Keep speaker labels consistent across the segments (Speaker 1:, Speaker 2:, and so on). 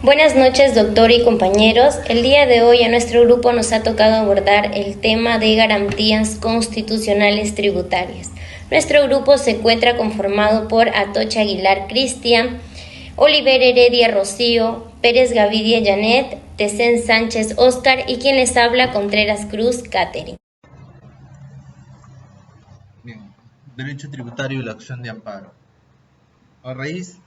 Speaker 1: Buenas noches, doctor y compañeros. El día de hoy a nuestro grupo nos ha tocado abordar el tema de garantías constitucionales tributarias. Nuestro grupo se encuentra conformado por Atocha Aguilar Cristian, Oliver Heredia Rocío, Pérez Gavidia Janet, Tecén Sánchez Oscar y quien les habla Contreras Cruz Catherine.
Speaker 2: Bien, derecho tributario y la acción de amparo. A raíz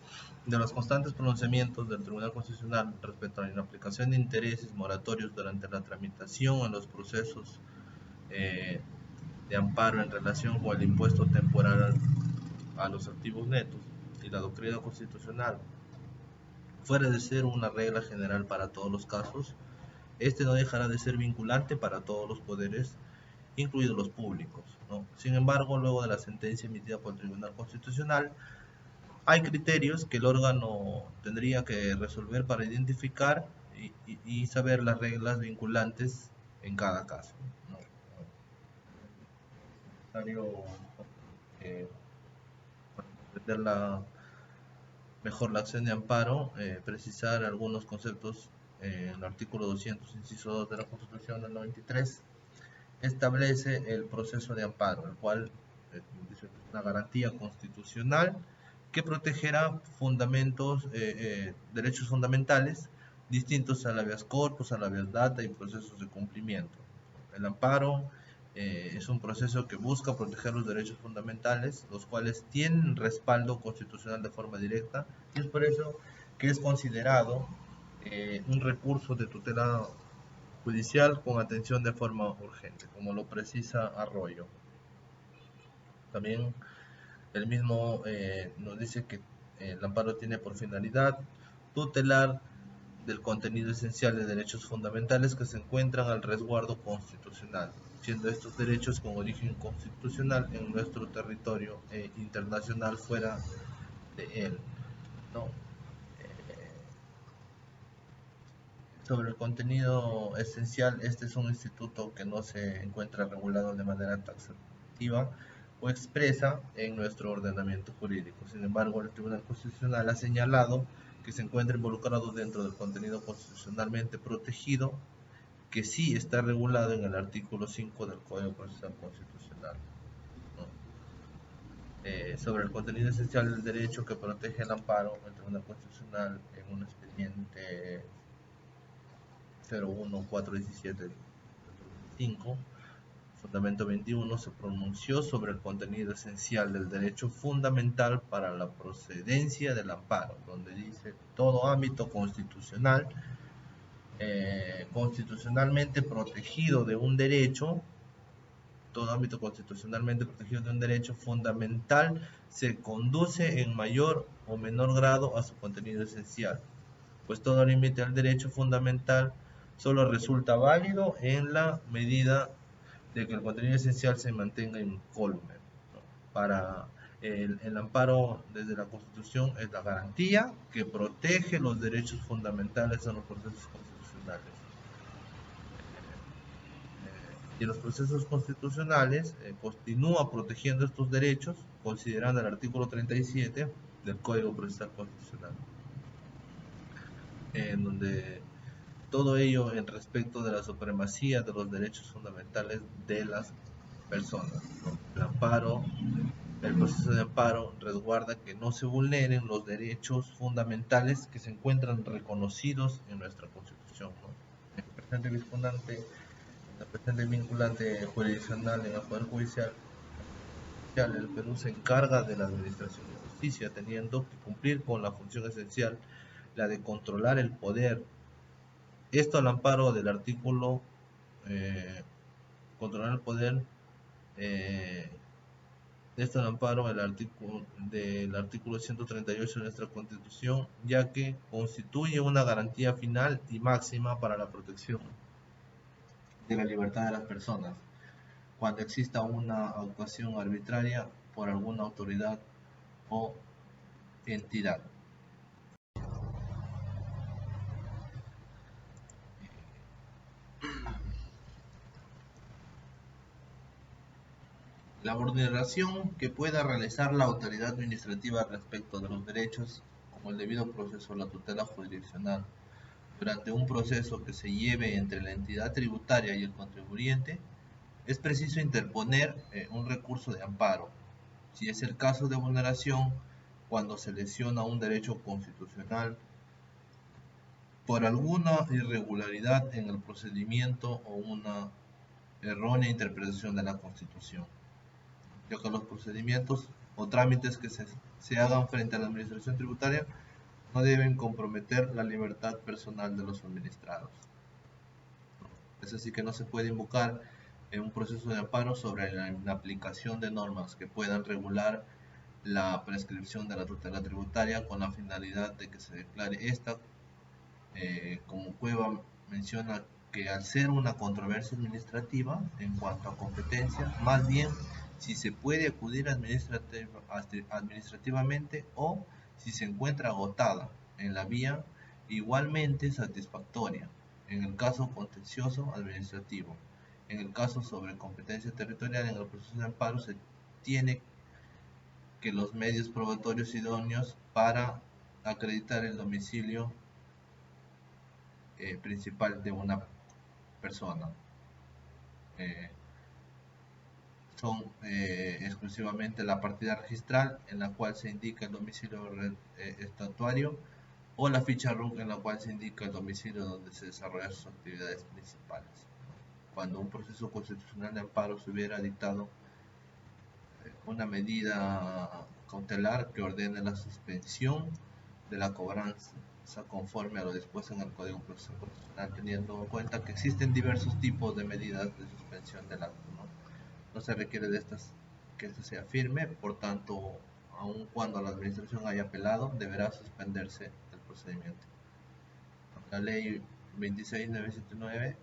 Speaker 2: de los constantes pronunciamientos del Tribunal Constitucional respecto a la inaplicación de intereses moratorios durante la tramitación en los procesos de amparo en relación con el impuesto temporal a los activos netos y la doctrina constitucional, fuera de ser una regla general para todos los casos, este no dejará de ser vinculante para todos los poderes, incluidos los públicos, ¿no? Sin embargo, luego de la sentencia emitida por el Tribunal Constitucional, hay criterios que el órgano tendría que resolver para identificar y saber las reglas vinculantes en cada caso, ¿no? Es necesario comprender mejor la acción de amparo, precisar algunos conceptos. En el artículo 200, inciso 2 de la Constitución del 93, establece el proceso de amparo, el cual es una garantía constitucional que protegerá derechos fundamentales distintos al habeas corpus, al habeas data y procesos de cumplimiento. El amparo es un proceso que busca proteger los derechos fundamentales, los cuales tienen respaldo constitucional de forma directa, y es por eso que es considerado un recurso de tutela judicial con atención de forma urgente, como lo precisa Arroyo. También el mismo nos dice que el amparo tiene por finalidad tutelar del contenido esencial de derechos fundamentales que se encuentran al resguardo constitucional, siendo estos derechos con origen constitucional en nuestro territorio e internacional fuera de él, ¿no? Sobre el contenido esencial, este es un instituto que no se encuentra regulado de manera taxativa o expresa en nuestro ordenamiento jurídico. Sin embargo, el Tribunal Constitucional ha señalado que se encuentra involucrado dentro del contenido constitucionalmente protegido, que sí está regulado en el artículo 5 del Código Procesal Constitucional, ¿no? Sobre el contenido esencial del derecho que protege el amparo, el Tribunal Constitucional en un expediente 01-417-5, fundamento 21, se pronunció sobre el contenido esencial del derecho fundamental para la procedencia del amparo, donde dice todo ámbito constitucional, constitucionalmente protegido de un derecho, todo ámbito constitucionalmente protegido de un derecho fundamental se conduce en mayor o menor grado a su contenido esencial, pues todo límite al derecho fundamental solo resulta válido en la medida de que el contenido esencial se mantenga incólume, ¿no? Para el amparo desde la Constitución es la garantía que protege los derechos fundamentales en los procesos constitucionales. Y en los procesos constitucionales continúa protegiendo estos derechos, considerando el artículo 37 del Código Procesal Constitucional, en donde todo ello en respecto de la supremacía de los derechos fundamentales de las personas, ¿no? El proceso de amparo resguarda que no se vulneren los derechos fundamentales que se encuentran reconocidos en nuestra Constitución, ¿no? El presente vinculante jurisdiccional en el Poder Judicial, el Perú se encarga de la administración de justicia, teniendo que cumplir con la función esencial, la de controlar el poder. Esto al amparo del artículo controlar el poder, esto al amparo del artículo 138 de nuestra Constitución, ya que constituye una garantía final y máxima para la protección de la libertad de las personas cuando exista una actuación arbitraria por alguna autoridad o entidad. La vulneración que pueda realizar la autoridad administrativa respecto de los derechos, como el debido proceso, la tutela jurisdiccional durante un proceso que se lleve entre la entidad tributaria y el contribuyente, es preciso interponer un recurso de amparo, si es el caso de vulneración, cuando se lesiona un derecho constitucional por alguna irregularidad en el procedimiento o una errónea interpretación de la Constitución, ya que los procedimientos o trámites que se hagan frente a la administración tributaria no deben comprometer la libertad personal de los administrados. Es así que no se puede invocar en un proceso de amparo sobre la aplicación de normas que puedan regular la prescripción de la tutela tributaria con la finalidad de que se declare esta, como Cueva menciona, que al ser una controversia administrativa en cuanto a competencia, más bien si se puede acudir administrativamente o si se encuentra agotada en la vía igualmente satisfactoria, en el caso contencioso administrativo. En el caso sobre competencia territorial, en el proceso de amparo se tiene que los medios probatorios idóneos para acreditar el domicilio principal de una persona son exclusivamente la partida registral en la cual se indica el domicilio estatuario o la ficha RUC en la cual se indica el domicilio donde se desarrollan sus actividades principales. Cuando un proceso constitucional de amparo se hubiera dictado una medida cautelar que ordene la suspensión de la cobranza conforme a lo dispuesto en el Código Procesal Constitucional, teniendo en cuenta que existen diversos tipos de medidas de suspensión del acto. No se requiere de que esto sea firme, por tanto, aun cuando la administración haya apelado, deberá suspenderse el procedimiento. La ley 26979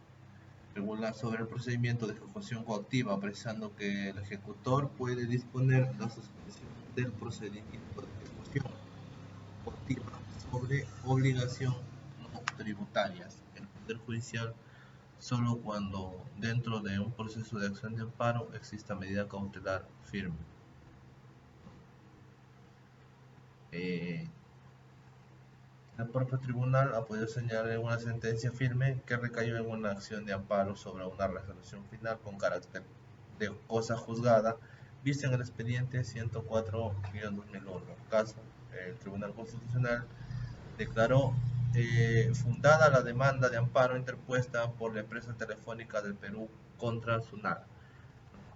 Speaker 2: regula sobre el procedimiento de ejecución coactiva, precisando que el ejecutor puede disponer la suspensión del procedimiento de ejecución coactiva sobre obligación no tributarias. El Poder Judicial solo cuando dentro de un proceso de acción de amparo exista medida cautelar firme. El propio tribunal ha podido señalar en una sentencia firme que recayó en una acción de amparo sobre una resolución final con carácter de cosa juzgada, vista en el expediente 104-2001. Caso, el Tribunal Constitucional declaró fundada la demanda de amparo interpuesta por la empresa telefónica del Perú contra SUNAT,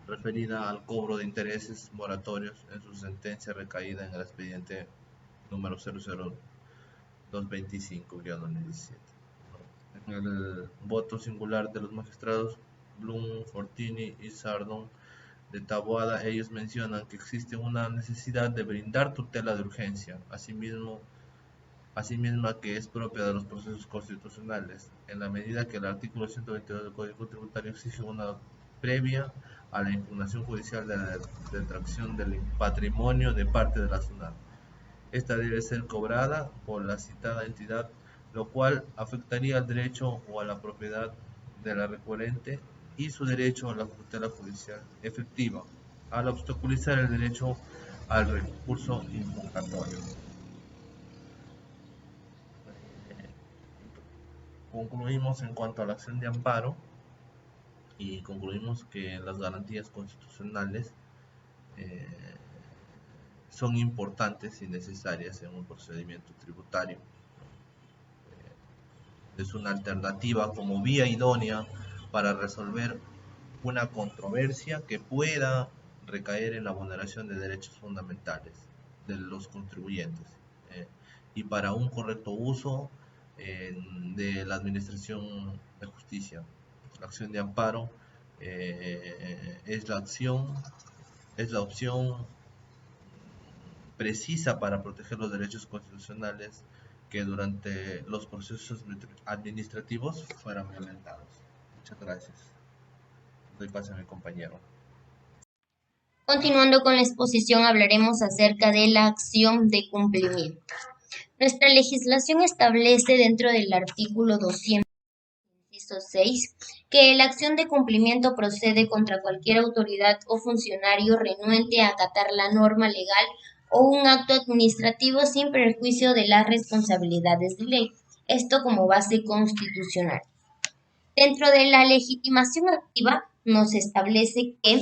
Speaker 2: referida al cobro de intereses moratorios en su sentencia recaída en el expediente número 00225-2017. En el voto singular de los magistrados Blum, Fortini y Sardón de Taboada, ellos mencionan que existe una necesidad de brindar tutela de urgencia, asimisma que es propia de los procesos constitucionales, en la medida que el artículo 122 del Código Tributario exige una previa a la impugnación judicial de la detracción del patrimonio de parte de la SUNAT. Esta debe ser cobrada por la citada entidad, lo cual afectaría al derecho o a la propiedad de la requerente y su derecho a la tutela judicial efectiva, al obstaculizar el derecho al recurso impugnatorio. Concluimos en cuanto a la acción de amparo y concluimos que las garantías constitucionales son importantes y necesarias en un procedimiento tributario. Es una alternativa como vía idónea para resolver una controversia que pueda recaer en la vulneración de derechos fundamentales de los contribuyentes y para un correcto uso de la administración de justicia. La acción de amparo es la opción precisa para proteger los derechos constitucionales que durante los procesos administrativos fueran violentados. Muchas gracias. Doy paso a mi compañero.
Speaker 1: Continuando con la exposición, hablaremos acerca de la acción de cumplimiento. Nuestra legislación establece dentro del artículo 206 que la acción de cumplimiento procede contra cualquier autoridad o funcionario renuente a acatar la norma legal o un acto administrativo sin perjuicio de las responsabilidades de ley. esto como base constitucional. Dentro de la legitimación activa nos establece que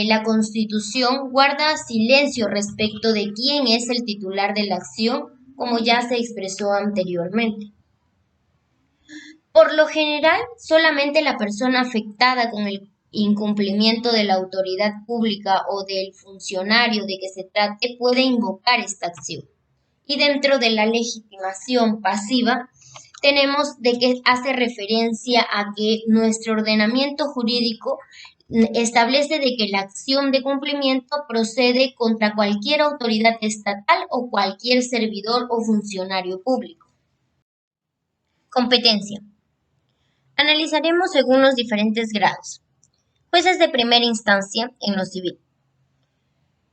Speaker 1: la Constitución guarda silencio respecto de quién es el titular de la acción, como ya se expresó anteriormente. Por lo general, solamente la persona afectada con el incumplimiento de la autoridad pública o del funcionario de que se trate puede invocar esta acción. Y dentro de la legitimación pasiva, tenemos de que hace referencia a que nuestro ordenamiento jurídico establece de que la acción de cumplimiento procede contra cualquier autoridad estatal o cualquier servidor o funcionario público. Competencia. Analizaremos según los diferentes grados. Jueces de primera instancia en lo civil.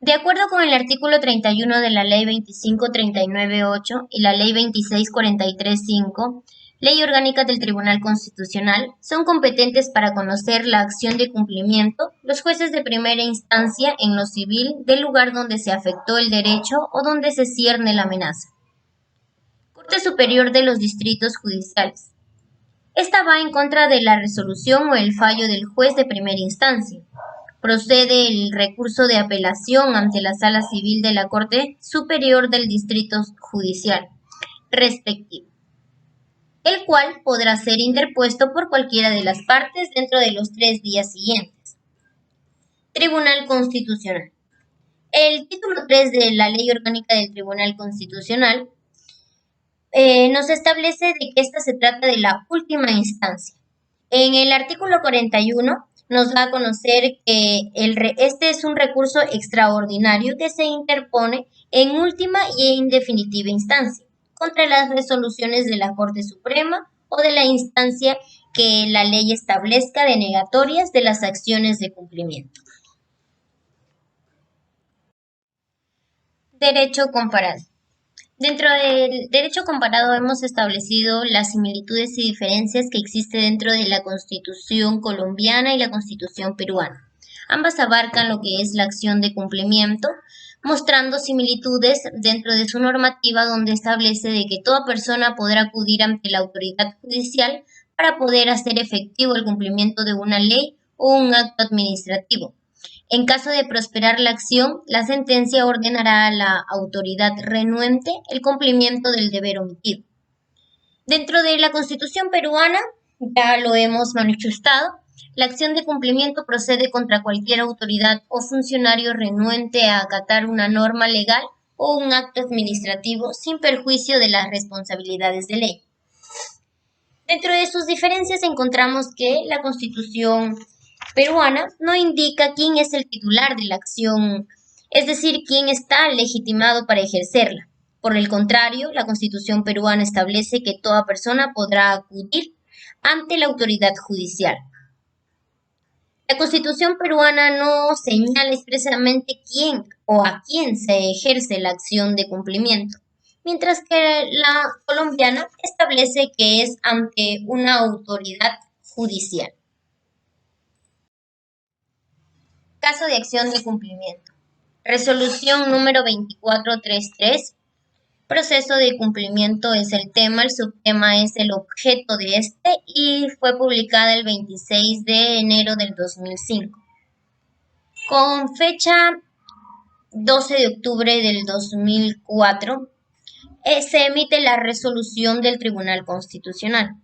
Speaker 1: De acuerdo con el artículo 31 de la Ley 2539.8 y la Ley 2643.5, Ley Orgánica del Tribunal Constitucional, son competentes para conocer la acción de cumplimiento los jueces de primera instancia en lo civil del lugar donde se afectó el derecho o donde se cierne la amenaza. Corte Superior de los Distritos Judiciales. Esta va en contra de la resolución o el fallo del juez de primera instancia. Procede el recurso de apelación ante la Sala Civil de la Corte Superior del Distrito Judicial respectivo, el cual podrá ser interpuesto por cualquiera de las partes dentro de los 3 días siguientes. Tribunal Constitucional. El título 3 de la Ley Orgánica del Tribunal Constitucional nos establece de que esta se trata de la última instancia. En el artículo 41 nos da a conocer que este es un recurso extraordinario que se interpone en última y en definitiva instancia contra las resoluciones de la Corte Suprema o de la instancia que la ley establezca denegatorias de las acciones de cumplimiento. Derecho comparado. Dentro del derecho comparado hemos establecido las similitudes y diferencias que existen dentro de la Constitución colombiana y la Constitución peruana. Ambas abarcan lo que es la acción de cumplimiento, mostrando similitudes dentro de su normativa donde establece de que toda persona podrá acudir ante la autoridad judicial para poder hacer efectivo el cumplimiento de una ley o un acto administrativo. En caso de prosperar la acción, la sentencia ordenará a la autoridad renuente el cumplimiento del deber omitido. Dentro de la Constitución peruana, ya lo hemos manifestado, la acción de cumplimiento procede contra cualquier autoridad o funcionario renuente a acatar una norma legal o un acto administrativo sin perjuicio de las responsabilidades de ley. Dentro de sus diferencias encontramos que la Constitución peruana no indica quién es el titular de la acción, es decir, quién está legitimado para ejercerla. Por el contrario, la Constitución peruana establece que toda persona podrá acudir ante la autoridad judicial. La Constitución peruana no señala expresamente quién o a quién se ejerce la acción de cumplimiento, mientras que la colombiana establece que es ante una autoridad judicial. Caso de acción de cumplimiento. Resolución número 2433. Proceso de cumplimiento es el tema, el subtema es el objeto de este y fue publicada el 26 de enero del 2005. Con fecha 12 de octubre del 2004 se emite la resolución del Tribunal Constitucional.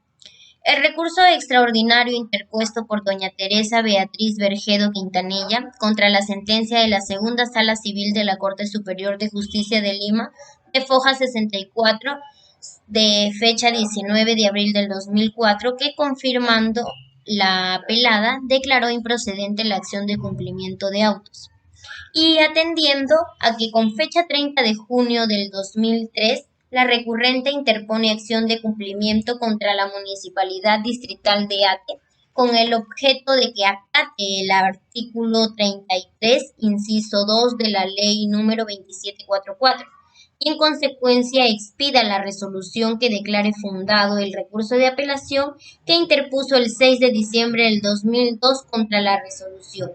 Speaker 1: El recurso extraordinario interpuesto por doña Teresa Beatriz Berjedo Quintanilla contra la sentencia de la Segunda Sala Civil de la Corte Superior de Justicia de Lima, de foja 64, de fecha 19 de abril del 2004, que confirmando la apelada declaró improcedente la acción de cumplimiento de autos. Y atendiendo a que con fecha 30 de junio del 2003, la recurrente interpone acción de cumplimiento contra la Municipalidad Distrital de Ate con el objeto de que acate el artículo 33, inciso 2 de la Ley número 2744 y en consecuencia expida la resolución que declare fundado el recurso de apelación que interpuso el 6 de diciembre del 2002 contra la resolución,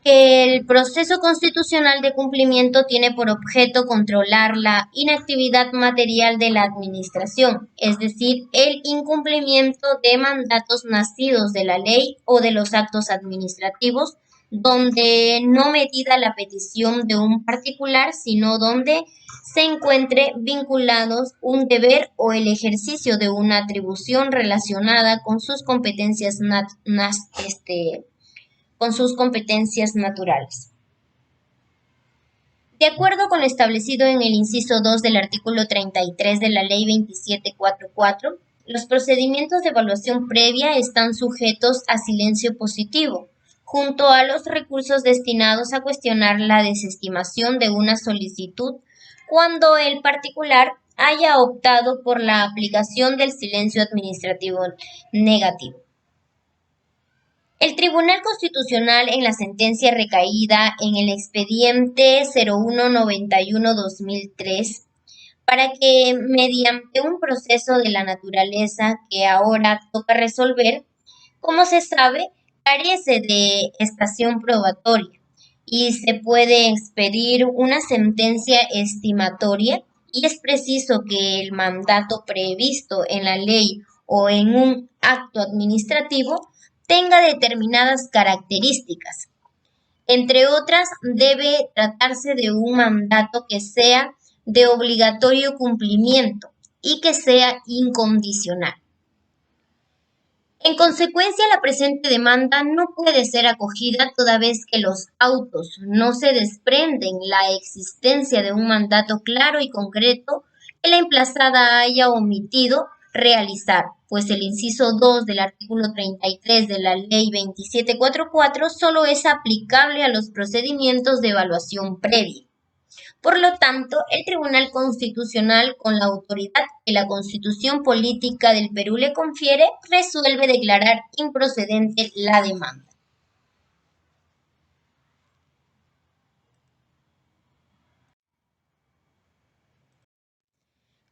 Speaker 1: El proceso constitucional de cumplimiento tiene por objeto controlar la inactividad material de la administración, es decir, el incumplimiento de mandatos nacidos de la ley o de los actos administrativos, donde no medida la petición de un particular, sino donde se encuentre vinculados un deber o el ejercicio de una atribución relacionada con sus competencias con sus competencias naturales. De acuerdo con lo establecido en el inciso 2 del artículo 33 de la Ley 2744, los procedimientos de evaluación previa están sujetos a silencio positivo, junto a los recursos destinados a cuestionar la desestimación de una solicitud cuando el particular haya optado por la aplicación del silencio administrativo negativo. El Tribunal Constitucional, en la sentencia recaída en el expediente 0191-2003, para que mediante un proceso de la naturaleza que ahora toca resolver, como se sabe, carece de estación probatoria y se puede expedir una sentencia estimatoria, y es preciso que el mandato previsto en la ley o en un acto administrativo tenga determinadas características. Entre otras, debe tratarse de un mandato que sea de obligatorio cumplimiento y que sea incondicional. En consecuencia, la presente demanda no puede ser acogida toda vez que los autos no se desprenden la existencia de un mandato claro y concreto que la emplazada haya omitido realizar, pues el inciso 2 del artículo 33 de la Ley 2744 solo es aplicable a los procedimientos de evaluación previa. Por lo tanto, el Tribunal Constitucional, con la autoridad que la Constitución Política del Perú le confiere, resuelve declarar improcedente la demanda.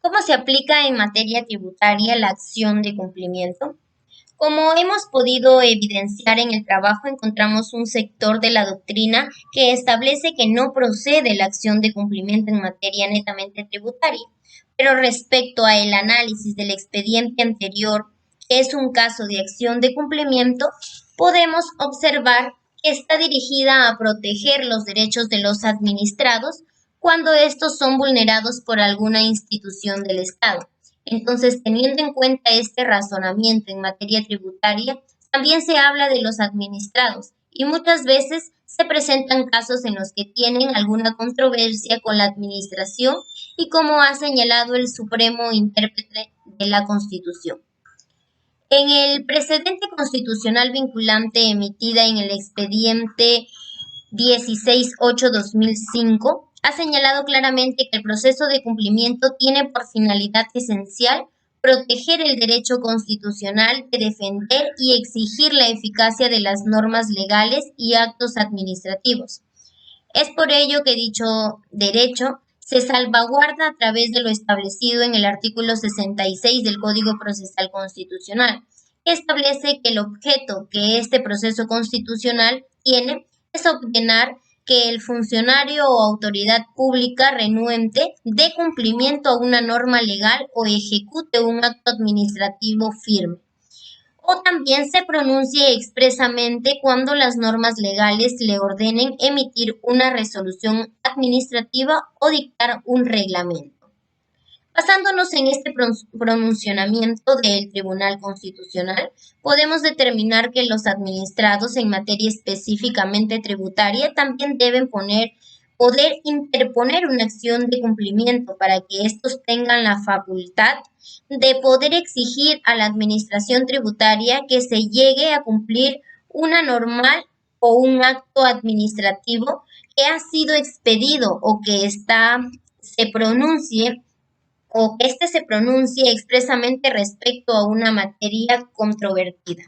Speaker 1: ¿Cómo se aplica en materia tributaria la acción de cumplimiento? Como hemos podido evidenciar en el trabajo, encontramos un sector de la doctrina que establece que no procede la acción de cumplimiento en materia netamente tributaria. Pero respecto a el análisis del expediente anterior, que es un caso de acción de cumplimiento, podemos observar que está dirigida a proteger los derechos de los administrados cuando estos son vulnerados por alguna institución del Estado. Entonces, teniendo en cuenta este razonamiento en materia tributaria, también se habla de los administrados y muchas veces se presentan casos en los que tienen alguna controversia con la administración y como ha señalado el Supremo Intérprete de la Constitución. En el precedente constitucional vinculante emitida en el expediente 16.8/2005, ha señalado claramente que el proceso de cumplimiento tiene por finalidad esencial proteger el derecho constitucional de defender y exigir la eficacia de las normas legales y actos administrativos. Es por ello que dicho derecho se salvaguarda a través de lo establecido en el artículo 66 del Código Procesal Constitucional, que establece que el objeto que este proceso constitucional tiene es ordenar que el funcionario o autoridad pública renuente dé cumplimiento a una norma legal o ejecute un acto administrativo firme. O también se pronuncie expresamente cuando las normas legales le ordenen emitir una resolución administrativa o dictar un reglamento. Basándonos en este pronunciamiento del Tribunal Constitucional, podemos determinar que los administrados en materia específicamente tributaria también deben poder interponer una acción de cumplimiento para que estos tengan la facultad de poder exigir a la administración tributaria que se llegue a cumplir una normal o un acto administrativo que ha sido expedido o que se pronuncie expresamente respecto a una materia controvertida.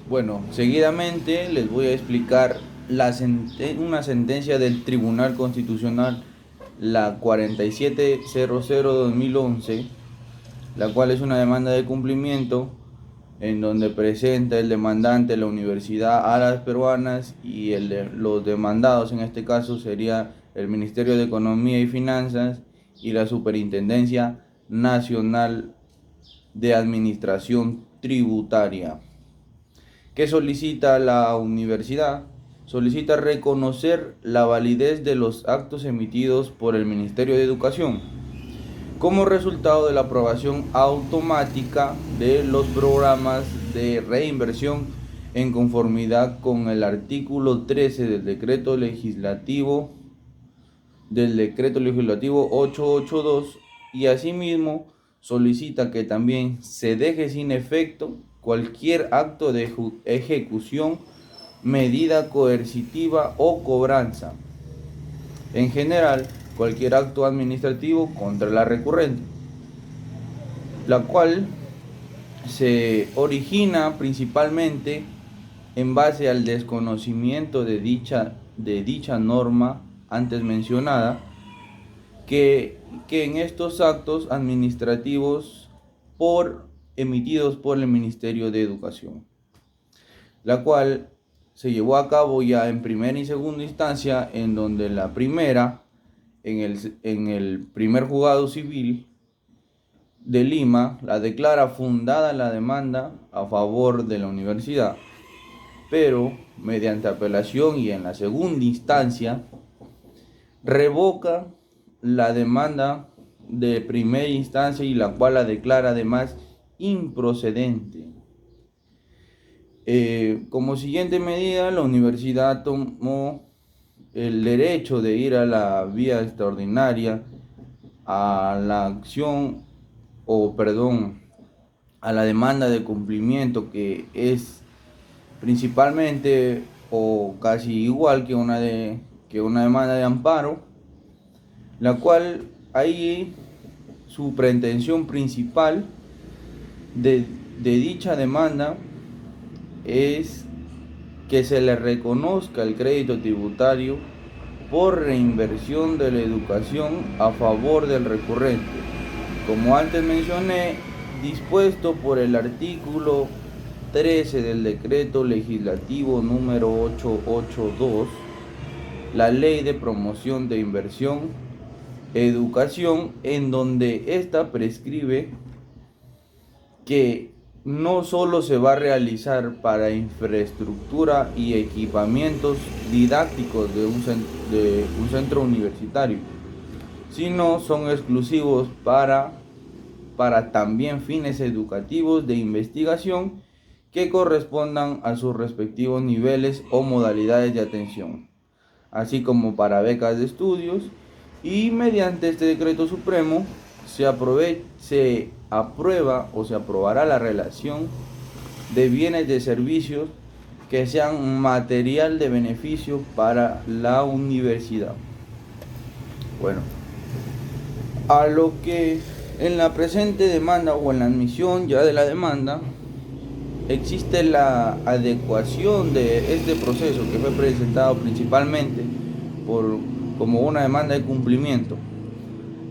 Speaker 3: Bueno, seguidamente les voy a explicar una sentencia del Tribunal Constitucional, la 4700/2011, la cual es una demanda de cumplimiento en donde presenta el demandante la universidad a las peruanas y los demandados en este caso sería el Ministerio de Economía y Finanzas y la Superintendencia Nacional de Administración Tributaria. ¿Qué solicita la universidad? Solicita reconocer la validez de los actos emitidos por el Ministerio de Educación como resultado de la aprobación automática de los programas de reinversión en conformidad con el artículo 13 del decreto legislativo 882, y asimismo solicita que también se deje sin efecto cualquier acto de ejecución, medida coercitiva o cobranza, en general cualquier acto administrativo contra la recurrente, la cual se origina principalmente en base al desconocimiento de dicha norma antes mencionada, que en estos actos administrativos emitidos por el Ministerio de Educación, la cual se llevó a cabo ya en primera y segunda instancia, en donde la primera, en el primer juzgado civil de Lima, la declara fundada la demanda a favor de la universidad, pero mediante apelación y en la segunda instancia revoca la demanda de primera instancia y la cual la declara además improcedente. Como siguiente medida, la universidad tomó el derecho de ir a la vía extraordinaria a la acción a la demanda de cumplimiento, que es principalmente o casi igual que una demanda de amparo, la cual ahí su pretensión principal de dicha demanda es que se le reconozca el crédito tributario por reinversión de la educación a favor del recurrente, como antes mencioné, dispuesto por el artículo 13 del decreto legislativo número 882, la ley de promoción de inversión, educación, en donde ésta prescribe que no solo se va a realizar para infraestructura y equipamientos didácticos de un centro universitario, sino son exclusivos para también fines educativos de investigación que correspondan a sus respectivos niveles o modalidades de atención, así como para becas de estudios, y mediante este decreto supremo se aprueba o se aprobará la relación de bienes de servicios que sean material de beneficio para la universidad. Bueno, a lo que en la presente demanda o en la admisión ya de la demanda existe la adecuación de este proceso, que fue presentado principalmente como una demanda de cumplimiento.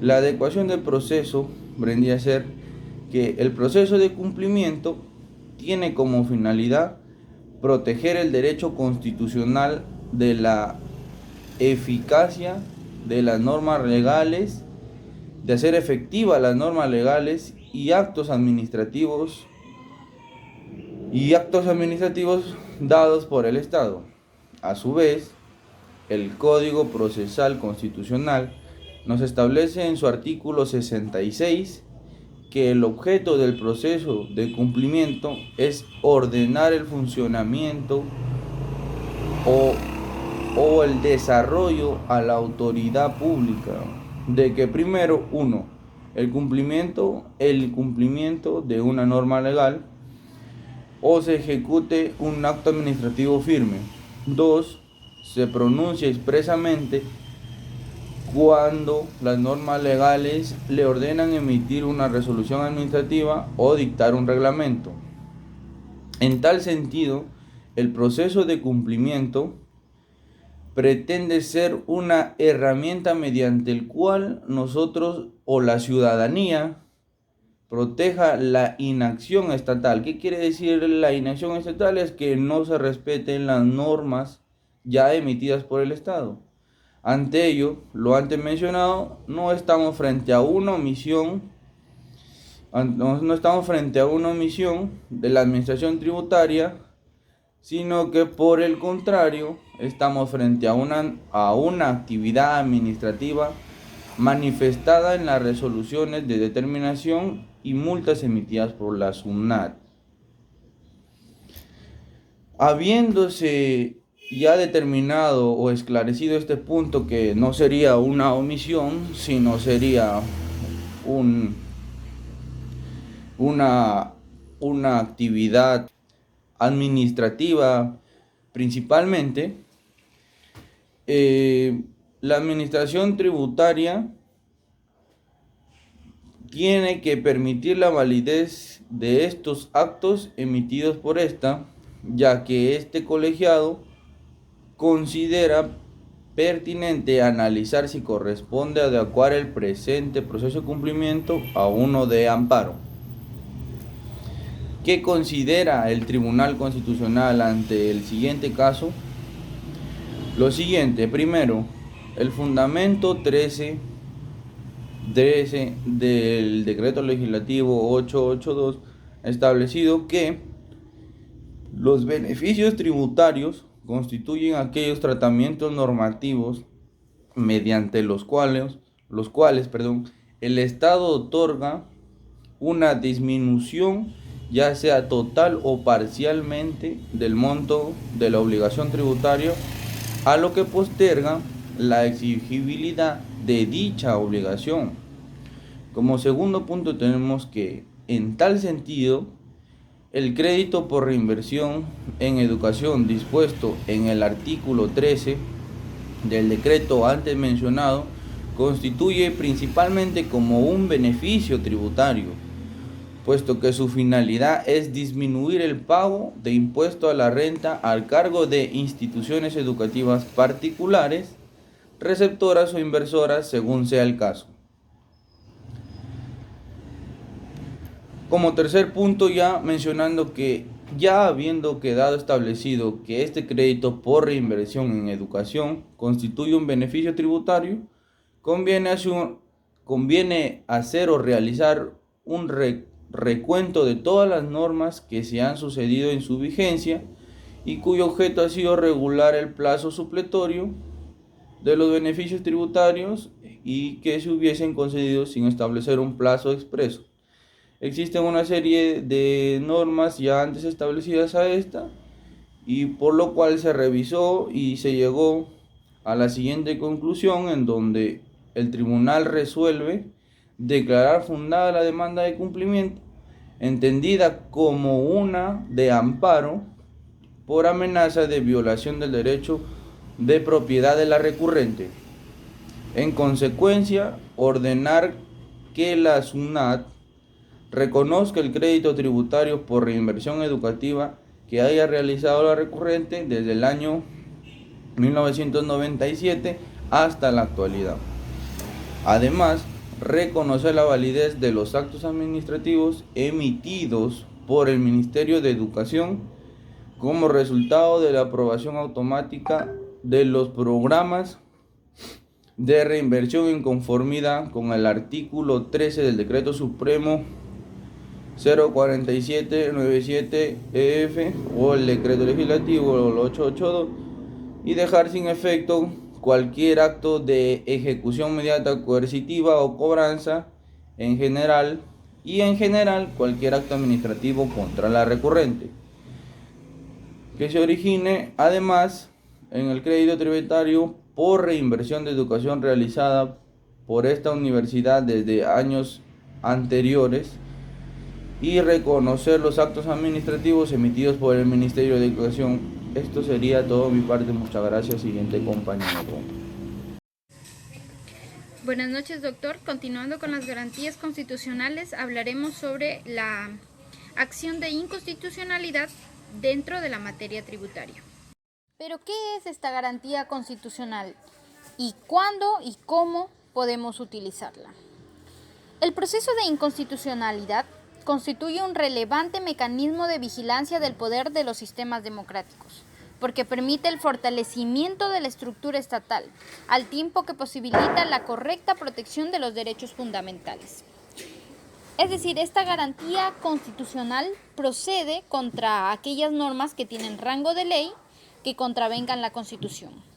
Speaker 3: La adecuación del proceso vendría a ser que el proceso de cumplimiento tiene como finalidad proteger el derecho constitucional de la eficacia de las normas legales, de hacer efectivas las normas legales y actos administrativos dados por el Estado. A su vez, el Código Procesal Constitucional nos establece en su artículo 66 que el objeto del proceso de cumplimiento es ordenar el funcionamiento o el desarrollo a la autoridad pública de que primero, 1, el cumplimiento de una norma legal o se ejecute un acto administrativo firme. 2, se pronuncia expresamente cuando las normas legales le ordenan emitir una resolución administrativa o dictar un reglamento. En tal sentido, el proceso de cumplimiento pretende ser una herramienta mediante el cual nosotros o la ciudadanía proteja la inacción estatal. ¿Qué quiere decir la inacción estatal? Es que no se respeten las normas ya emitidas por el Estado. Ante ello, lo antes mencionado, no estamos frente a una omisión de la administración tributaria, sino que por el contrario, estamos frente a una actividad administrativa manifestada en las resoluciones de determinación y multas emitidas por la SUNAT. Habiéndose ya determinado o esclarecido este punto, que no sería una omisión, sino sería una actividad administrativa principalmente, la administración tributaria tiene que permitir la validez de estos actos emitidos por esta, ya que este colegiado considera pertinente analizar si corresponde adecuar el presente proceso de cumplimiento a uno de amparo. ¿Qué considera el Tribunal Constitucional ante el siguiente caso? Lo siguiente: primero, el fundamento 13 del decreto legislativo 882 ha establecido que los beneficios tributarios constituyen aquellos tratamientos normativos mediante los cuales el Estado otorga una disminución, ya sea total o parcialmente, del monto de la obligación tributaria, a lo que posterga la exigibilidad de dicha obligación. Como segundo punto tenemos que, en tal sentido, el crédito por reinversión en educación dispuesto en el artículo 13 del decreto antes mencionado constituye principalmente como un beneficio tributario, puesto que su finalidad es disminuir el pago de impuesto a la renta al cargo de instituciones educativas particulares, receptoras o inversoras, según sea el caso. Como tercer punto, ya mencionando que, ya habiendo quedado establecido que este crédito por reinversión en educación constituye un beneficio tributario, conviene hacer o realizar un recuento de todas las normas que se han sucedido en su vigencia y cuyo objeto ha sido regular el plazo supletorio de los beneficios tributarios y que se hubiesen concedido sin establecer un plazo expreso. Existen una serie de normas ya antes establecidas a esta, y por lo cual se revisó y se llegó a la siguiente conclusión, en donde el tribunal resuelve declarar fundada la demanda de cumplimiento, entendida como una de amparo por amenaza de violación del derecho de propiedad de la recurrente. En consecuencia, ordenar que la SUNAT reconozca el crédito tributario por reinversión educativa que haya realizado la recurrente desde el año 1997 hasta la actualidad. Además, reconocer la validez de los actos administrativos emitidos por el Ministerio de Educación como resultado de la aprobación automática de los programas de reinversión en conformidad con el artículo 13 del Decreto Supremo 04797-EF o el Decreto Legislativo 882, y dejar sin efecto cualquier acto de ejecución inmediata, coercitiva o cobranza en general cualquier acto administrativo contra la recurrente que se origine además en el crédito tributario por reinversión de educación realizada por esta universidad desde años anteriores, y reconocer los actos administrativos emitidos por el Ministerio de Educación. Esto sería todo de mi parte. Muchas gracias. Siguiente compañero.
Speaker 4: Buenas noches, doctor. Continuando con las garantías constitucionales, hablaremos sobre la acción de inconstitucionalidad dentro de la materia tributaria.
Speaker 5: Pero, ¿qué es esta garantía constitucional? ¿Y cuándo y cómo podemos utilizarla? El proceso de inconstitucionalidad constituye un relevante mecanismo de vigilancia del poder de los sistemas democráticos, porque permite el fortalecimiento de la estructura estatal, al tiempo que posibilita la correcta protección de los derechos fundamentales. Es decir, esta garantía constitucional procede contra aquellas normas que tienen rango de ley que contravengan la Constitución.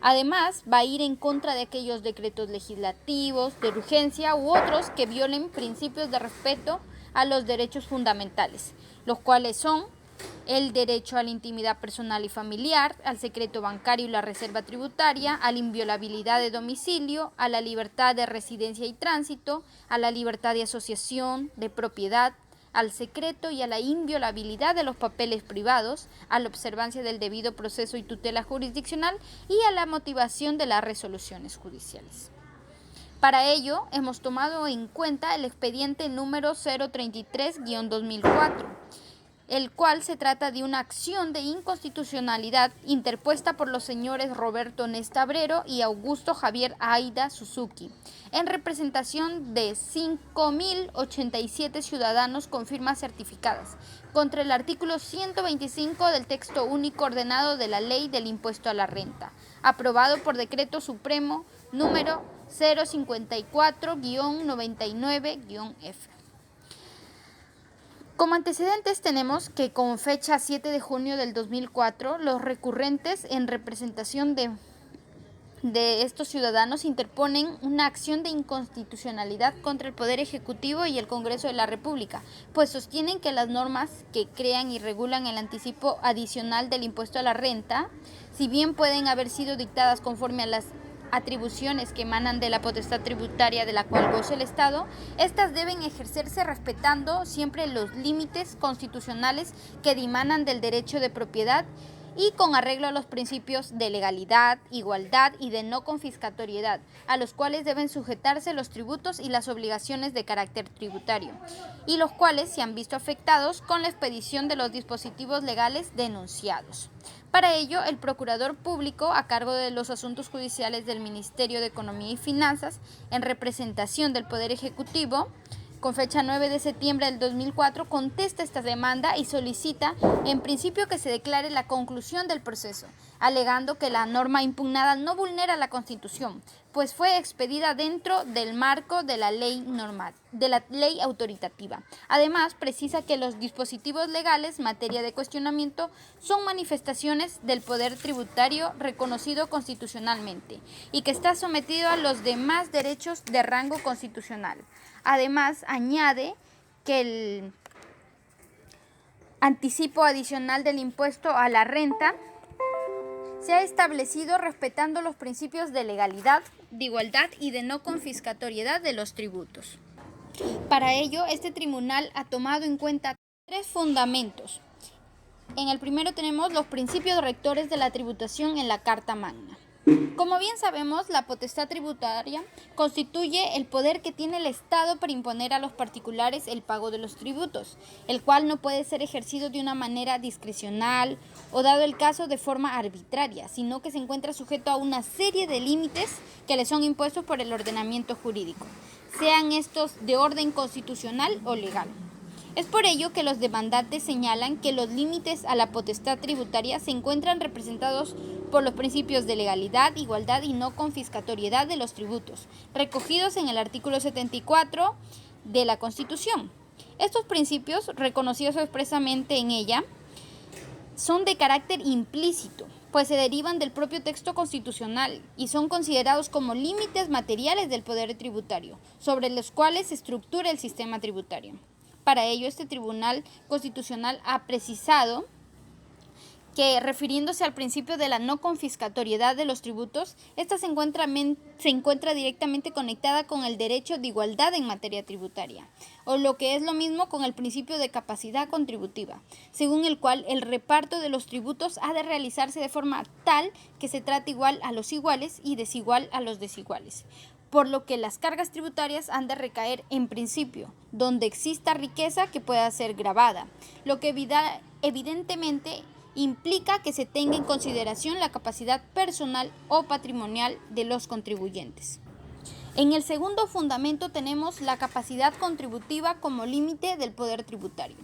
Speaker 5: Además, va a ir en contra de aquellos decretos legislativos, de urgencia u otros que violen principios de respeto a los derechos fundamentales, los cuales son el derecho a la intimidad personal y familiar, al secreto bancario y la reserva tributaria, a la inviolabilidad de domicilio, a la libertad de residencia y tránsito, a la libertad de asociación, de propiedad, al secreto y a la inviolabilidad de los papeles privados, a la observancia del debido proceso y tutela jurisdiccional y a la motivación de las resoluciones judiciales. Para ello, hemos tomado en cuenta el expediente número 033-2004, el cual se trata de una acción de inconstitucionalidad interpuesta por los señores Roberto Nesta Abrero y Augusto Javier Aida Suzuki, en representación de 5.087 ciudadanos con firmas certificadas, contra el artículo 125 del texto único ordenado de la Ley del Impuesto a la Renta, aprobado por Decreto Supremo número 054-99-F. Como antecedentes tenemos que con fecha 7 de junio del 2004, los recurrentes en representación de estos ciudadanos interponen una acción de inconstitucionalidad contra el Poder Ejecutivo y el Congreso de la República, pues sostienen que las normas que crean y regulan el anticipo adicional del impuesto a la renta, si bien pueden haber sido dictadas conforme a las atribuciones que emanan de la potestad tributaria de la cual goza el Estado, estas deben ejercerse respetando siempre los límites constitucionales que dimanan del derecho de propiedad y con arreglo a los principios de legalidad, igualdad y de no confiscatoriedad, a los cuales deben sujetarse los tributos y las obligaciones de carácter tributario, y los cuales se han visto afectados con la expedición de los dispositivos legales denunciados. Para ello, el Procurador Público, a cargo de los asuntos judiciales del Ministerio de Economía y Finanzas, en representación del Poder Ejecutivo, con fecha 9 de septiembre del 2004, contesta esta demanda y solicita, en principio, que se declare la conclusión del proceso, alegando que la norma impugnada no vulnera la Constitución, pues fue expedida dentro del marco de la ley normal, de la ley autoritativa. Además, precisa que los dispositivos legales, materia de cuestionamiento, son manifestaciones del poder tributario reconocido constitucionalmente y que está sometido a los demás derechos de rango constitucional. Además, añade que el anticipo adicional del impuesto a la renta se ha establecido respetando los principios de legalidad, de igualdad y de no confiscatoriedad de los tributos. Para ello, este tribunal ha tomado en cuenta tres fundamentos. En el primero tenemos los principios rectores de la tributación en la Carta Magna. Como bien sabemos, la potestad tributaria constituye el poder que tiene el Estado para imponer a los particulares el pago de los tributos, el cual no puede ser ejercido de una manera discrecional o, dado el caso, de forma arbitraria, sino que se encuentra sujeto a una serie de límites que le son impuestos por el ordenamiento jurídico, sean estos de orden constitucional o legal. Es por ello que los demandantes señalan que los límites a la potestad tributaria se encuentran representados por los principios de legalidad, igualdad y no confiscatoriedad de los tributos, recogidos en el artículo 74 de la Constitución. Estos principios, reconocidos expresamente en ella, son de carácter implícito, pues se derivan del propio texto constitucional y son considerados como límites materiales del poder tributario, sobre los cuales se estructura el sistema tributario. Para ello, este Tribunal Constitucional ha precisado que, refiriéndose al principio de la no confiscatoriedad de los tributos, esta se encuentra directamente conectada con el derecho de igualdad en materia tributaria, o lo que es lo mismo con el principio de capacidad contributiva, según el cual el reparto de los tributos ha de realizarse de forma tal que se trate igual a los iguales y desigual a los desiguales, por lo que las cargas tributarias han de recaer en principio donde exista riqueza que pueda ser gravada, lo que evidentemente implica que se tenga en consideración la capacidad personal o patrimonial de los contribuyentes. En el segundo fundamento tenemos la capacidad contributiva como límite del poder tributario.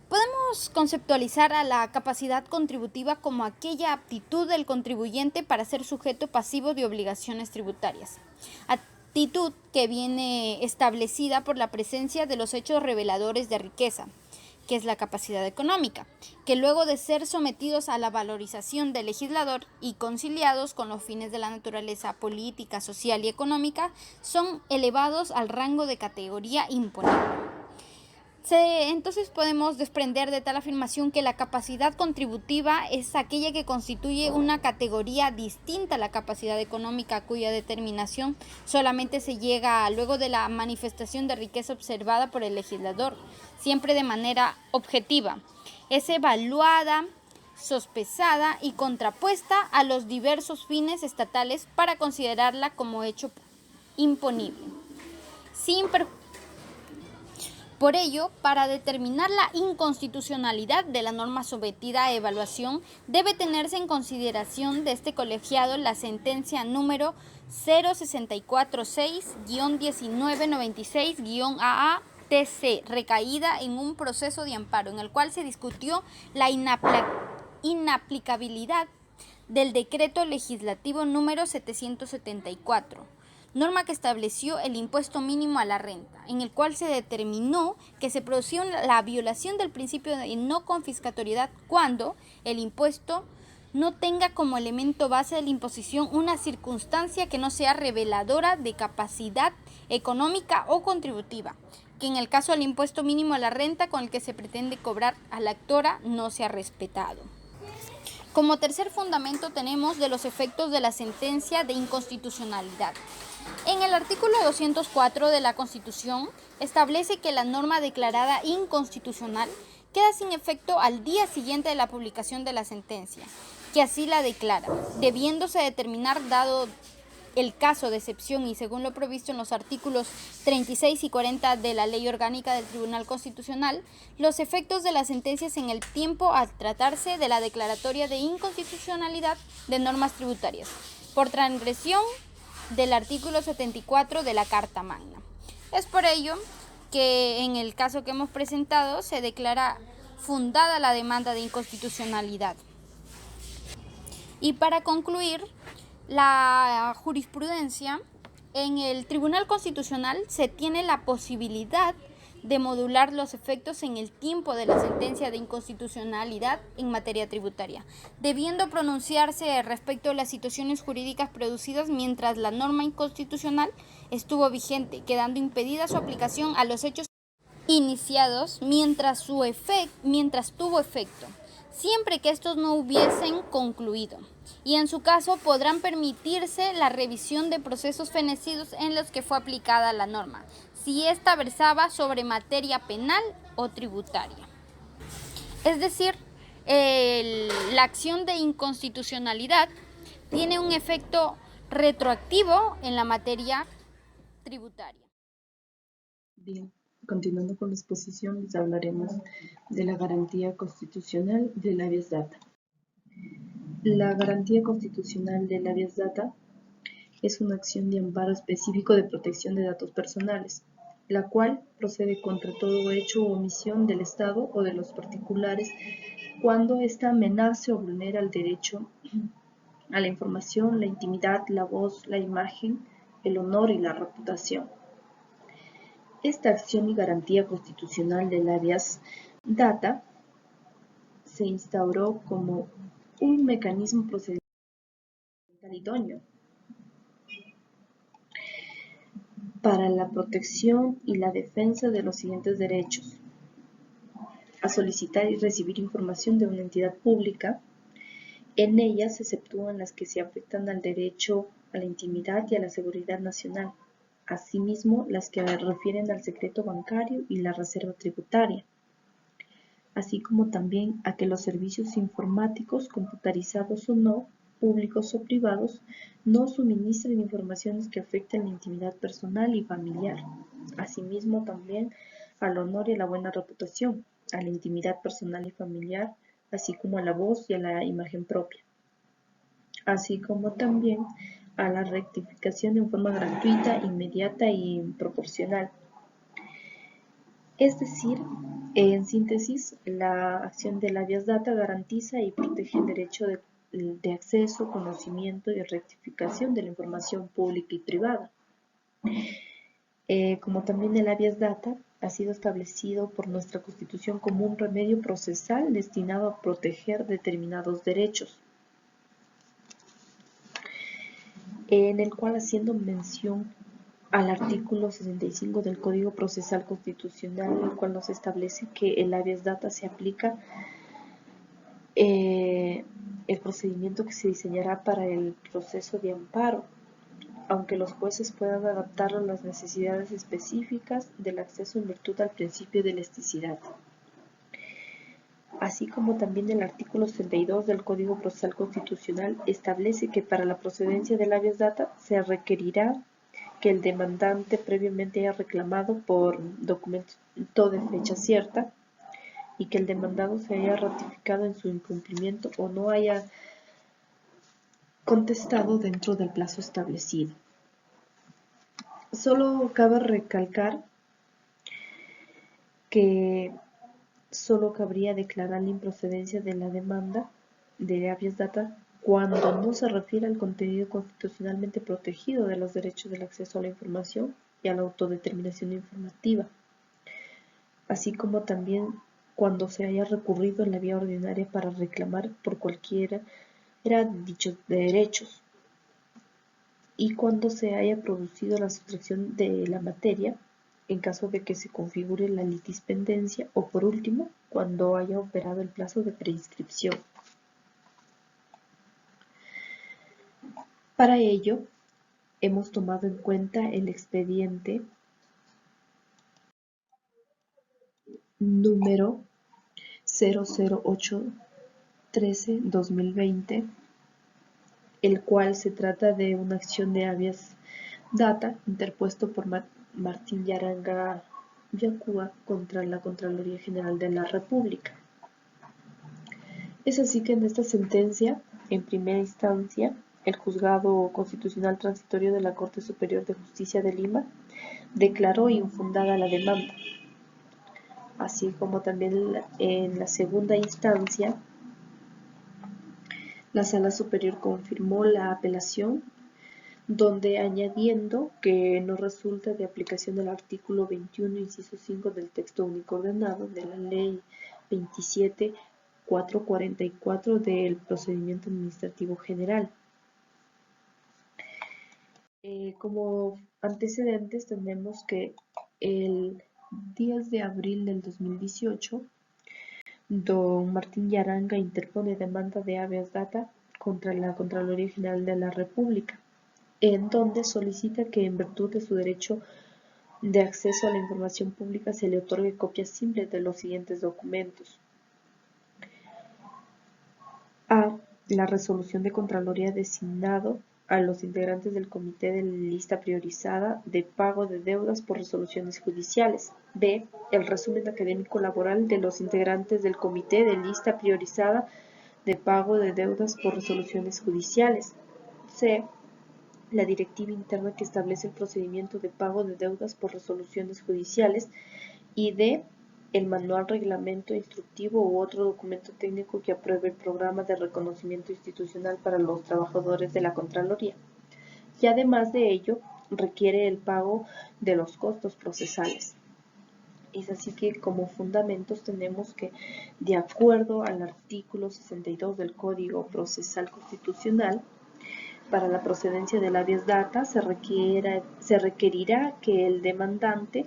Speaker 5: Podemos conceptualizar a la capacidad contributiva como aquella aptitud del contribuyente para ser sujeto pasivo de obligaciones tributarias. Actitud que viene establecida por la presencia de los hechos reveladores de riqueza, que es la capacidad económica, que luego de ser sometidos a la valorización del legislador y conciliados con los fines de la naturaleza política, social y económica, son elevados al rango de categoría imponible. Entonces podemos desprender de tal afirmación que la capacidad contributiva es aquella que constituye una categoría distinta a la capacidad económica, cuya determinación solamente se llega luego de la manifestación de riqueza observada por el legislador, siempre de manera objetiva. Es evaluada, sospesada y contrapuesta a los diversos fines estatales para considerarla como hecho imponible. Por ello, para determinar la inconstitucionalidad de la norma sometida a evaluación, debe tenerse en consideración de este colegiado la sentencia número 0646-1996-AA-TC, recaída en un proceso de amparo, en el cual se discutió la inaplicabilidad del decreto legislativo número 774. Norma que estableció el impuesto mínimo a la renta, en el cual se determinó que se producía la violación del principio de no confiscatoriedad cuando el impuesto no tenga como elemento base de la imposición una circunstancia que no sea reveladora de capacidad económica o contributiva, que en el caso del impuesto mínimo a la renta con el que se pretende cobrar a la actora no sea respetado. Como tercer fundamento tenemos de los efectos de la sentencia de inconstitucionalidad. En el artículo 204 de la Constitución establece que la norma declarada inconstitucional queda sin efecto al día siguiente de la publicación de la sentencia, que así la declara, debiéndose determinar, dado el caso de excepción y según lo previsto en los artículos 36 y 40 de la Ley Orgánica del Tribunal Constitucional, los efectos de las sentencias en el tiempo al tratarse de la declaratoria de inconstitucionalidad de normas tributarias, por transgresión del artículo 74 de la Carta Magna. Es por ello que en el caso que hemos presentado se declara fundada la demanda de inconstitucionalidad. Y para concluir, la jurisprudencia, en el Tribunal Constitucional se tiene la posibilidad de modular los efectos en el tiempo de la sentencia de inconstitucionalidad en materia tributaria, debiendo pronunciarse respecto a las situaciones jurídicas producidas mientras la norma inconstitucional estuvo vigente, quedando impedida su aplicación a los hechos iniciados mientras tuvo efecto, siempre que estos no hubiesen concluido, y en su caso podrán permitirse la revisión de procesos fenecidos en los que fue aplicada la norma, si ésta versaba sobre materia penal o tributaria. Es decir, la acción de inconstitucionalidad tiene un efecto retroactivo en la materia tributaria.
Speaker 6: Bien, continuando con la exposición, les hablaremos de la garantía constitucional del habeas data. La garantía constitucional del habeas data es una acción de amparo específico de protección de datos personales, la cual procede contra todo hecho o omisión del Estado o de los particulares cuando ésta amenace o vulnera el derecho a la información, la intimidad, la voz, la imagen, el honor y la reputación. Esta acción y garantía constitucional del habeas data se instauró como un mecanismo procedimental idóneo para la protección y la defensa de los siguientes derechos: a solicitar y recibir información de una entidad pública. En ella se exceptúan las que se afectan al derecho a la intimidad y a la seguridad nacional, asimismo las que refieren al secreto bancario y la reserva tributaria, así como también a que los servicios informáticos, computarizados o no, públicos o privados, no suministren informaciones que afecten la intimidad personal y familiar, asimismo también al honor y a la buena reputación, a la intimidad personal y familiar, así como a la voz y a la imagen propia, así como también a la rectificación en forma gratuita, inmediata y proporcional. Es decir, en síntesis, la acción del habeas data garantiza y protege el derecho de acceso, conocimiento y rectificación de la información pública y privada. Como también el habeas data ha sido establecido por nuestra Constitución como un remedio procesal destinado a proteger determinados derechos, en el cual, haciendo mención al artículo 65 del Código Procesal Constitucional, el cual nos establece que el habeas data se aplica el procedimiento que se diseñará para el proceso de amparo, aunque los jueces puedan adaptarlo a las necesidades específicas del acceso en virtud al principio de elasticidad. Así como también el artículo 62 del Código Procesal Constitucional establece que para la procedencia del habeas data se requerirá que el demandante previamente haya reclamado por documento de fecha cierta y que el demandado se haya ratificado en su incumplimiento o no haya contestado dentro del plazo establecido. Solo cabe recalcar que solo cabría declarar la improcedencia de la demanda de habeas data cuando no se refiere al contenido constitucionalmente protegido de los derechos del acceso a la información y a la autodeterminación informativa, así como también cuando se haya recurrido en la vía ordinaria para reclamar por cualquiera de dichos derechos y cuando se haya producido la sustracción de la materia en caso de que se configure la litispendencia o, por último, cuando haya operado el plazo de prescripción. Para ello, hemos tomado en cuenta el expediente número 00813-2020, el cual se trata de una acción de habeas data interpuesto por Martín Yaranga Yacúa contra la Contraloría General de la República. Es así que en esta sentencia, en primera instancia, el Juzgado Constitucional Transitorio de la Corte Superior de Justicia de Lima declaró infundada la demanda, así como también en la segunda instancia, la Sala Superior confirmó la apelación, donde añadiendo que no resulta de aplicación del artículo 21, inciso 5 del texto único ordenado de la Ley 27.444 del Procedimiento Administrativo General. Como antecedentes tenemos que el 10 de abril del 2018, don Martín Yaranga interpone demanda de habeas data contra la Contraloría General de la República, en donde solicita que en virtud de su derecho de acceso a la información pública se le otorgue copias simples de los siguientes documentos. A. La resolución de Contraloría designado a los integrantes del Comité de Lista Priorizada de Pago de Deudas por Resoluciones Judiciales. B. El resumen académico laboral de los integrantes del Comité de Lista Priorizada de Pago de Deudas por Resoluciones Judiciales. C. La directiva interna que establece el procedimiento de pago de deudas por resoluciones judiciales. Y D. El manual, reglamento instructivo u otro documento técnico que apruebe el programa de reconocimiento institucional para los trabajadores de la Contraloría. Y además de ello, requiere el pago de los costos procesales. Es así que como fundamentos tenemos que, de acuerdo al artículo 62 del Código Procesal Constitucional, para la procedencia del habeas data se requerirá que el demandante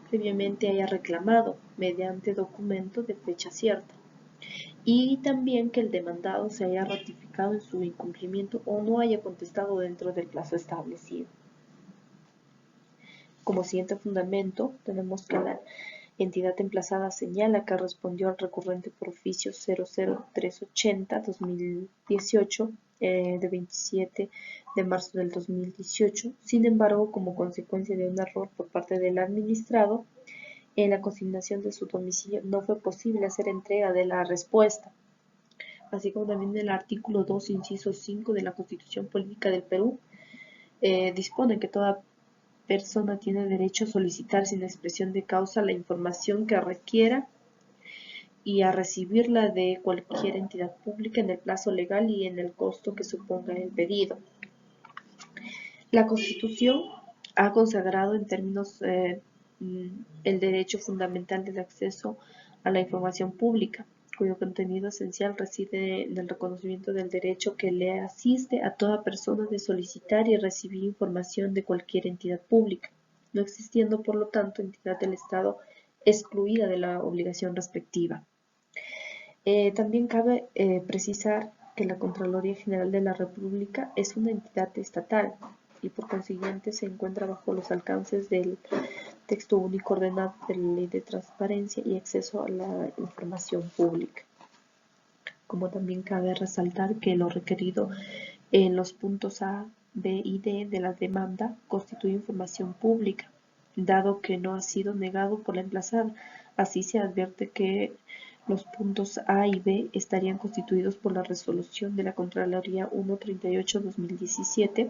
Speaker 6: previamente haya reclamado mediante documento de fecha cierta y también que el demandado se haya ratificado en su incumplimiento o no haya contestado dentro del plazo establecido. Como siguiente fundamento tenemos que la entidad emplazada señala que respondió al recurrente por oficio 00380-2018 de 27 de marzo del 2018. Sin embargo, como consecuencia de un error por parte del administrado, en la consignación de su domicilio no fue posible hacer entrega de la respuesta, así como también el artículo 2, inciso 5 de la Constitución Política del Perú dispone que toda persona tiene derecho a solicitar sin expresión de causa la información que requiera y a recibirla de cualquier entidad pública en el plazo legal y en el costo que suponga el pedido. La Constitución ha consagrado en términos el derecho fundamental del acceso a la información pública, cuyo contenido esencial reside en el reconocimiento del derecho que le asiste a toda persona de solicitar y recibir información de cualquier entidad pública, no existiendo por lo tanto entidad del Estado excluida de la obligación respectiva. También cabe precisar que la Contraloría General de la República es una entidad estatal y por consiguiente se encuentra bajo los alcances del texto único ordenado de la Ley de Transparencia y Acceso a la Información Pública. Como también cabe resaltar que lo requerido en los puntos A, B y D de la demanda constituye información pública, dado que no ha sido negado por la emplazada. Así se advierte que los puntos A y B estarían constituidos por la resolución de la Contraloría 138-2017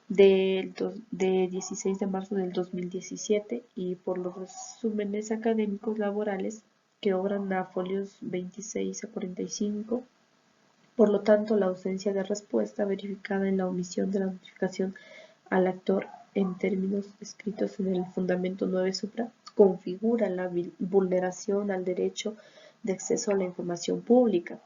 Speaker 6: de 16 de marzo del 2017 y por los resúmenes académicos laborales que obran a folios 26 a 45. Por lo tanto, la ausencia de respuesta verificada en la omisión de la notificación al actor en términos escritos en el fundamento 9 supra configura la vulneración al derecho de acceso a la información pública.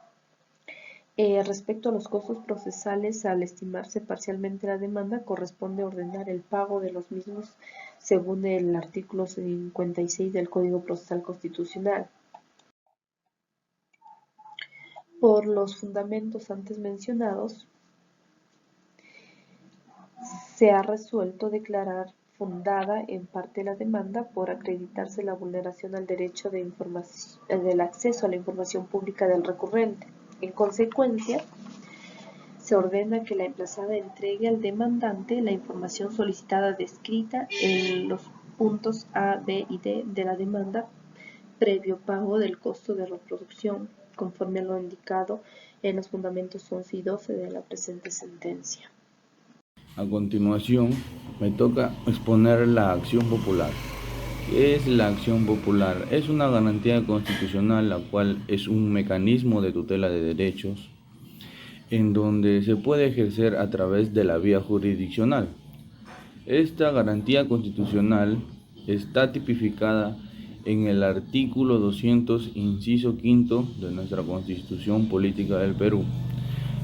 Speaker 6: Respecto a los costos procesales, al estimarse parcialmente la demanda, corresponde ordenar el pago de los mismos según el artículo 56 del Código Procesal Constitucional. Por los fundamentos antes mencionados, se ha resuelto declarar fundada en parte la demanda por acreditarse la vulneración al derecho del acceso a la información pública del recurrente. En consecuencia, se ordena que la emplazada entregue al demandante la información solicitada descrita en los puntos A, B y D de la demanda previo pago del costo de reproducción, conforme a lo indicado en los fundamentos 11 y 12 de la presente sentencia.
Speaker 3: A continuación, me toca exponer la acción popular. ¿Qué es la acción popular? Es una garantía constitucional, la cual es un mecanismo de tutela de derechos en donde se puede ejercer a través de la vía jurisdiccional. Esta garantía constitucional está tipificada en el artículo 200, inciso quinto de nuestra Constitución Política del Perú,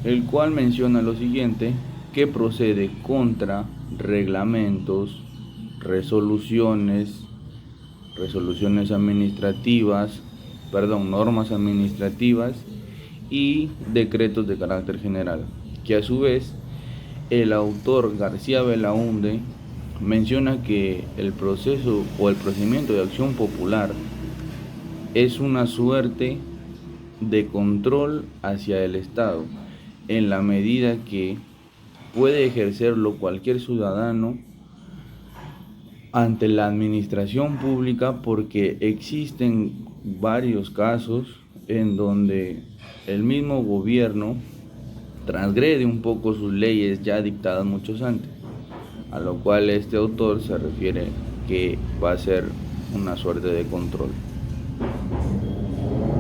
Speaker 3: el cual menciona lo siguiente, que procede contra reglamentos, normas administrativas y decretos de carácter general, que a su vez el autor García Belaúnde menciona que el proceso o el procedimiento de acción popular es una suerte de control hacia el Estado, en la medida que puede ejercerlo cualquier ciudadano ante la administración pública, porque existen varios casos en donde el mismo gobierno transgrede un poco sus leyes ya dictadas muchos antes, a lo cual este autor se refiere que va a ser una suerte de control.